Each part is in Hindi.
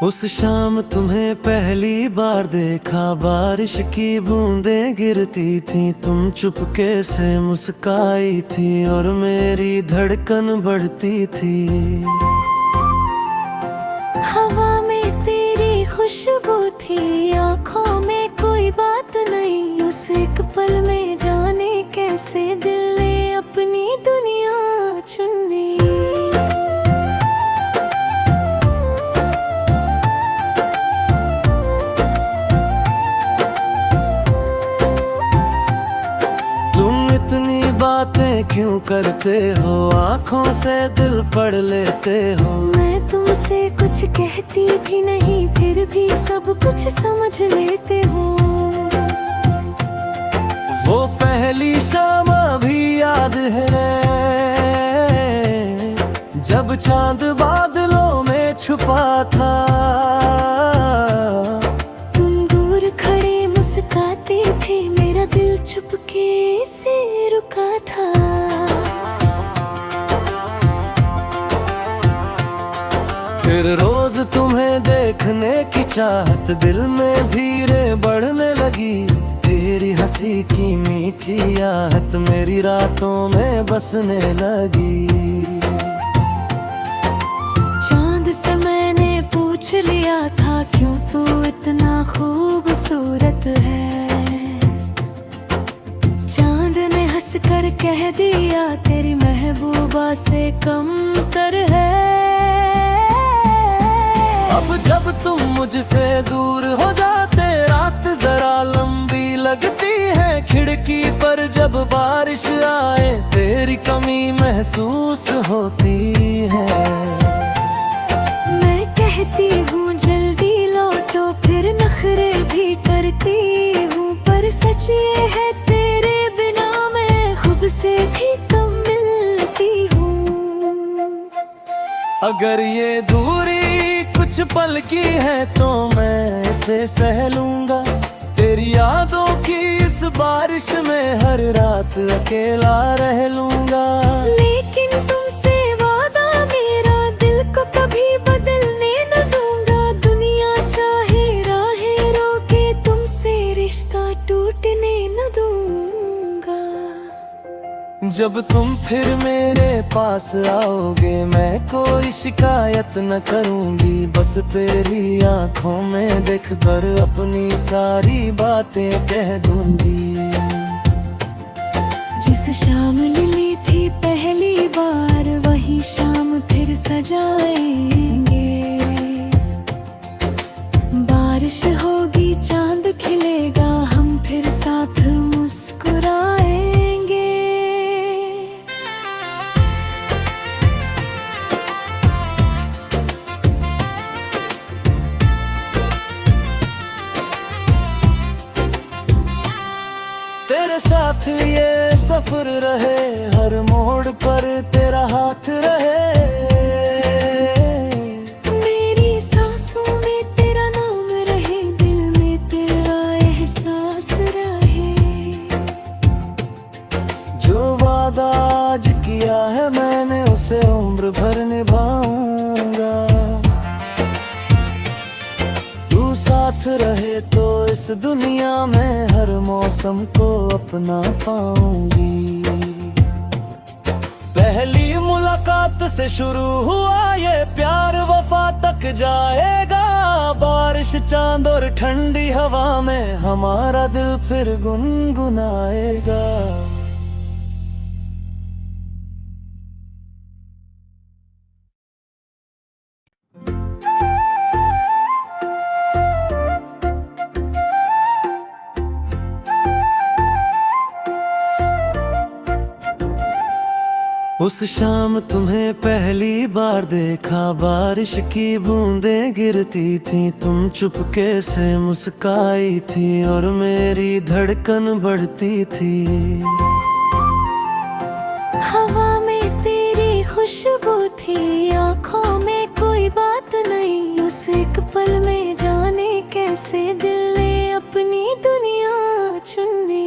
उस शाम तुम्हें पहली बार देखा, बारिश की बूंदें गिरती थी, तुम चुपके से मुस्काई थी और मेरी धड़कन बढ़ती थी। हवा में तेरी खुशबू थी, आँखों में कोई बात नहीं। उस एक पल में जाने कैसे दिल ने अपनी दुनिया चुन ली। बातें क्यों करते हो, आँखों से दिल पढ़ लेते हो। मैं तुमसे कुछ कहती भी नहीं, फिर भी सब कुछ समझ लेते हो। वो पहली शाम अभी याद है, जब चांद बादलों में छुपा था। तुम दूर खड़े मुस्कुराते थे, मेरा दिल चुपके से रुका था। फिर रोज तुम्हें देखने की चाहत दिल में धीरे बढ़ने लगी। तेरी हंसी की मीठी आहट मेरी रातों में बसने लगी। चांद से मैंने पूछ लिया था, क्यों तू इतना खूबसूरत है। चांद ने हंसकर कह दिया, तेरी महबूबा से कमतर है। अब जब तुम मुझसे दूर हो जाते, रात जरा लंबी लगती है। खिड़की पर जब बारिश आए, तेरी कमी महसूस होती है। मैं कहती हूँ जल्दी लौटो, फिर नखरे भी करती हूँ, पर सच ये है तेरे बिना मैं खुद से भी कम मिलती हूँ। अगर ये दूरी कुछ पल की है तो मैं इसे सह लूंगा। तेरी यादों की इस बारिश में हर रात अकेला रह लूंगा। लेकिन तुमसे वादा मेरा, दिल को कभी बदलने न दूंगा। दुनिया चाहे राहें रोके, तुमसे रिश्ता टूटने न दूंगा। जब तुम फिर मेरे पास आओगे, मैं कोई शिकायत न करूंगी। बस तेरी आंखों में देखकर अपनी सारी बातें कह दूंगी। जिस शाम मिली थी पहली बार, वही शाम फिर सजाएंगे। बारिश होगी, चांद खिलेगा, हम फिर साथ मुस्कुराएंगे। तेरे साथ ये सफर रहे, हर मोड़ पर तेरा हाथ रहे। मेरी सांसों में तेरा नाम रहे, दिल में तेरा एहसास रहे। जो वादा आज किया है मैंने, उसे उम्र भर निभाऊंगा। तू साथ रहे तो इस दुनिया में हर मौसम को अपना पाऊंगी। पहली मुलाकात से शुरू हुआ ये प्यार, वफा तक जाएगा। बारिश, चांद और ठंडी हवा में हमारा दिल फिर गुनगुनाएगा। उस शाम तुम्हें पहली बार देखा, बारिश की बूंदें गिरती थी, तुम चुपके से मुस्काई थी और मेरी धड़कन बढ़ती थी। हवा में तेरी खुशबू थी, आँखों में कोई बात नहीं। उस एक पल में जाने कैसे दिल ने अपनी दुनिया चुन ली।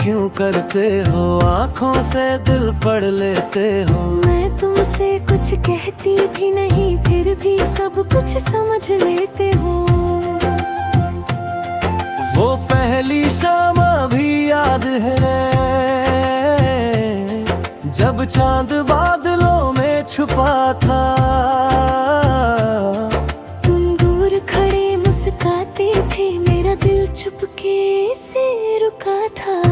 क्यों करते हो, आंखों से दिल पढ़ लेते हो। मैं तुमसे कुछ कहती भी नहीं, फिर भी सब कुछ समझ लेते हो। वो पहली शाम भी याद है, जब चांद बादलों में छुपा था। तुम दूर खड़े मुस्कुराते थे, मेरा दिल चुपके से रुका था।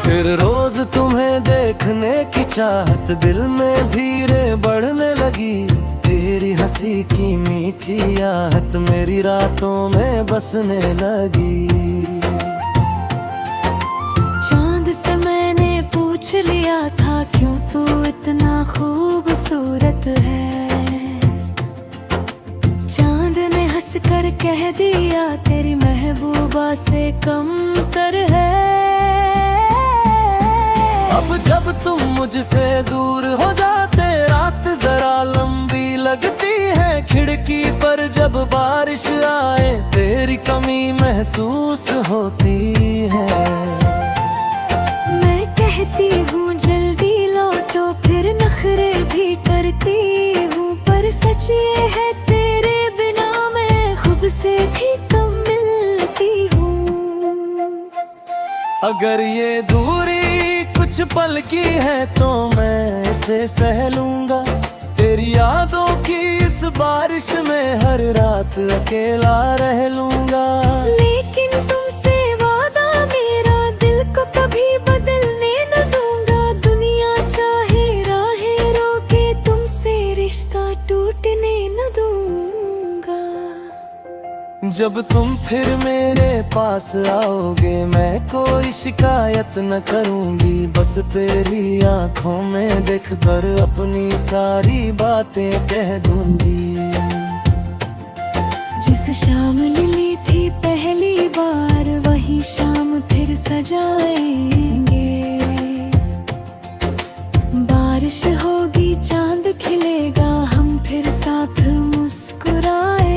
फिर रोज तुम्हें देखने की चाहत दिल में धीरे बढ़ने लगी। तेरी हंसी की मीठी आहट मेरी रातों में बसने लगी। चांद से मैंने पूछ लिया था, क्यों तू इतना खूबसूरत है। चांद ने हंस कर कह दिया, तेरी महबूबा से कमतर है। अब जब तुम मुझसे दूर हो जाते, रात जरा लंबी लगती है। खिड़की पर जब बारिश आए, तेरी कमी महसूस होती है। मैं कहती हूँ जल्दी लौटो, फिर नखरे भी करती हूँ, पर सच ये है तेरे बिना मैं खुद से भी कम मिलती हूँ। अगर ये दूरी कुछ पल की है तो मैं इसे सह लूंगा। तेरी यादों की इस बारिश में हर रात अकेला रह लूंगा। लेकिन तुमसे वादा मेरा, दिल को कभी बदलने न दूंगा। दुनिया चाहे राहें रोके, तुमसे रिश्ता टूटने न दूंगा। जब तुम फिर मेरे पास आओगे, मैं कोई शिकायत न करूंगी। बस तेरी आंखों में देख कर अपनी सारी बातें कह दूंगी। जिस शाम मिली थी पहली बार, वही शाम फिर सजाएंगे। बारिश होगी, चांद खिलेगा, हम फिर साथ मुस्कुराएंगे।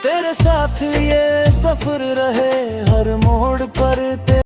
तेरे साथ ये सफर रहे, हर मोड़ पर